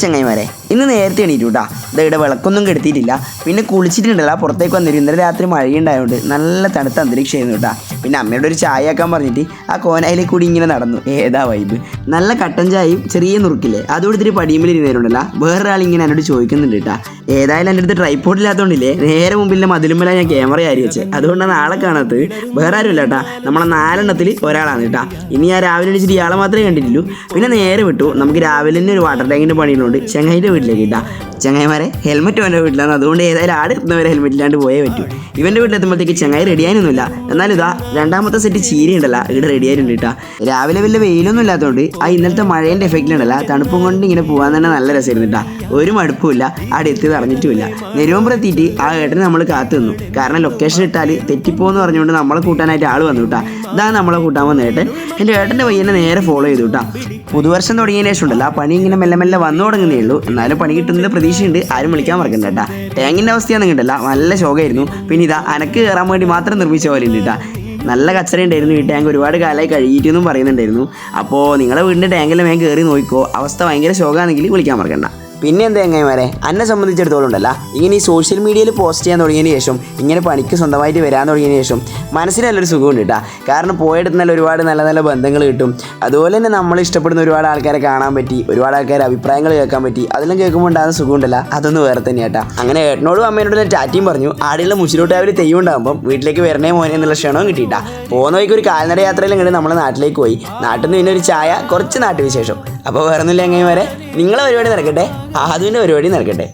ചങ്ങായിമാരെ ഇന്ന് നേരത്തെ എണീറ്റു കേട്ടാ. ഇവിടെ വിളക്കൊന്നും കെടുത്തിയിട്ടില്ല. പിന്നെ കുളിച്ചിട്ടുണ്ടല്ല, പുറത്തേക്ക് വന്നിരും. ഇന്നലെ രാത്രി മഴയുണ്ടായതുകൊണ്ട് നല്ല തണുത്ത അന്തരീക്ഷമായിരുന്നു കേട്ടാ. പിന്നെ അമ്മയോട് ഒരു ചായ ആക്കാൻ പറഞ്ഞിട്ട് ആ കോനായിലേക്ക് കൂടി ഇങ്ങനെ നടന്നു. ഏതാ വൈബ്. നല്ല കട്ടൻ ചായയും ചെറിയ നുറുക്കില്ലേ അത് കൊടുത്തിട്ട് പടിയുമ്പിൽ ഇരുന്നേരുണ്ടല്ല. വേറൊരാൾ ഇങ്ങനെ എന്നോട് ചോദിക്കുന്നുണ്ട് കേട്ടാ. ഏതായാലും എൻ്റെ അടുത്ത് ട്രൈപോഡ് ഇല്ലാത്തതുകൊണ്ടില്ലേ നേരെ മുമ്പിലെ മതിലുമ്പല ഞാൻ ക്യാമറ ആരി വെച്ചത്. അതുകൊണ്ടാണ് ആളെ കാണാത്തത്. വേറെ ആരുമില്ല കേട്ടാ, നമ്മളെ 4 എണ്ണത്തിൽ ഒരാളാണ് കേട്ടാ. ഇനി ഞാൻ രാവിലെ എണീച്ചിട്ട് ഇയാളെ മാത്രമേ കണ്ടിട്ടുള്ളൂ. പിന്നെ നേരെ വിട്ടു. നമുക്ക് രാവിലെ തന്നെ ഒരു വാട്ടർ ടാങ്കിൻ്റെ പണിയുള്ളതുകൊണ്ട് ചങ്ങായിൻ്റെ വീട്ടിലേക്ക് ഇട്ടാ. ചങ്ങായിമാരെ ഹെൽമെറ്റ് അവൻ്റെ വീട്ടിലാണ്. അതുകൊണ്ട് ഏതായാലും ആട് എത്തുന്നവരെ ഹെൽമെറ്റ് ഇല്ലാണ്ട് പോയേ പറ്റൂ. ഇവൻ്റെ വീട്ടിലെത്തുമ്പോഴത്തേക്ക് ചങ്ങായി റെഡിയായൊന്നുമില്ല. എന്നാലും ഇതാ രണ്ടാമത്തെ സെറ്റ് ചീരി ഉണ്ടല്ല ഇവിടെ റെഡി ആയിട്ടുണ്ട് കേട്ടാ. രാവിലെ വലിയ വെയിലൊന്നും ഇല്ലാത്തതുകൊണ്ട് ആ ഇന്നലത്തെ മഴേൻ്റെ എഫക്റ്റിലുണ്ടല്ല തണുപ്പും കൊണ്ട് ഇങ്ങനെ പോകാൻ തന്നെ നല്ല രസമായിരുന്നു കേട്ടാ. ഒരു മടുപ്പുമില്ല, അവിടെ എത്തി അറിഞ്ഞിട്ടുമില്ല. നെരുവമ്പുറത്തിയിട്ട് ആ ഏട്ടന് നമ്മൾ കാത്തു നിന്നു. കാരണം ലൊക്കേഷൻ ഇട്ടാൽ തെറ്റിപ്പോന്ന് പറഞ്ഞുകൊണ്ട് നമ്മളെ കൂട്ടാനായിട്ട് ആൾ വന്നു കേട്ടാ. ഇതാണ് നമ്മളെ കൂട്ടാൻ വന്ന ഏട്ടൻ. എൻ്റെ ഏട്ടൻ്റെ പയ്യനെ നേരെ ഫോളോ ചെയ്തു കേട്ടാ. പുതുവർഷം തുടങ്ങിയതിന് ശേഷം ഉണ്ടല്ല പണി ഇങ്ങനെ മെല്ലെ മെല്ലെ വന്നു തുടങ്ങുന്നേ ഉള്ളൂ. എന്നാലും പണി കിട്ടുന്നതിൻ്റെ പ്രതീക്ഷയുണ്ട്. ആരും വിളിക്കാൻ മറക്കണ്ട കേട്ടാ. ടാങ്കിൻ്റെ അവസ്ഥയാണെന്ന് കണ്ടല്ല നല്ല ശോകമായിരുന്നു. പിന്നെ ഇതാ അനക്ക് കയറാൻ വേണ്ടി മാത്രം നിർമ്മിച്ച പോലെ ഉണ്ട് കേട്ടാ. നല്ല കച്ചറ ഉണ്ടായിരുന്നു. ഈ ടാങ്ക് ഒരുപാട് കാലമായി കഴുകിയിട്ടെന്നും പറയുന്നുണ്ടായിരുന്നു. അപ്പോൾ നിങ്ങളുടെ വീടിൻ്റെ ടാങ്കെല്ലാം വേഗം കയറി നോക്കിക്കോ. അവസ്ഥ ഭയങ്കര ശോകമാണെങ്കിൽ വിളിക്കാൻ മറക്കണ്ട. പിന്നെ എന്താ എങ്ങനെമാരെ എന്നെ സംബന്ധിച്ചിടത്തോളം ഉണ്ടല്ല ഇങ്ങനെ ഈ സോഷ്യൽ മീഡിയയിൽ പോസ്റ്റ് ചെയ്യാൻ തുടങ്ങിയതിന് ശേഷം ഇങ്ങനെ പണിക്ക് സ്വന്തമായിട്ട് വരാൻ തുടങ്ങിയതിന് ശേഷം മനസ്സിന് നല്ലൊരു സുഖമുണ്ട് കേട്ടോ. കാരണം പോയെടുത്ത് നല്ല ഒരുപാട് നല്ല നല്ല ബന്ധങ്ങൾ കിട്ടും. അതുപോലെ തന്നെ നമ്മൾ ഇഷ്ടപ്പെടുന്ന ഒരുപാട് ആൾക്കാരെ കാണാൻ പറ്റി, ഒരുപാട് ആൾക്കാരെ അഭിപ്രായങ്ങൾ കേൾക്കാൻ പറ്റി. അതെല്ലാം കേൾക്കുമ്പോൾ ഉണ്ടാകുന്ന സുഖമുണ്ടല്ല അതൊന്ന് വേറെ തന്നെ കേട്ടാ. അങ്ങനെ ഏട്ടനോടും അമ്മേനോടും ടാറ്റിയും പറഞ്ഞു. ആടെയുള്ള മുഷിലോട്ടാവിൽ തെയ്യം ഉണ്ടാകുമ്പോൾ വീട്ടിലേക്ക് വരണേ മോനെ എന്നുള്ള ക്ഷണവും കിട്ടിയിട്ടാ. പോകുന്ന വഴിക്ക് ഒരു കാൽനട യാത്രയിലും കണ്ട് നമ്മൾ നാട്ടിലേക്ക് പോയി. നാട്ടിൽ നിന്ന് പിന്നെ ഒരു ചായ, കുറച്ച് നാട്ടുവിശേഷം. അപ്പോൾ വേറെ ഒന്നുമില്ല എങ്ങനെ വരെ നിങ്ങളെ പരിപാടി നടക്കട്ടെ, ആദ്യൻ്റെ പരിപാടി നടക്കട്ടെ.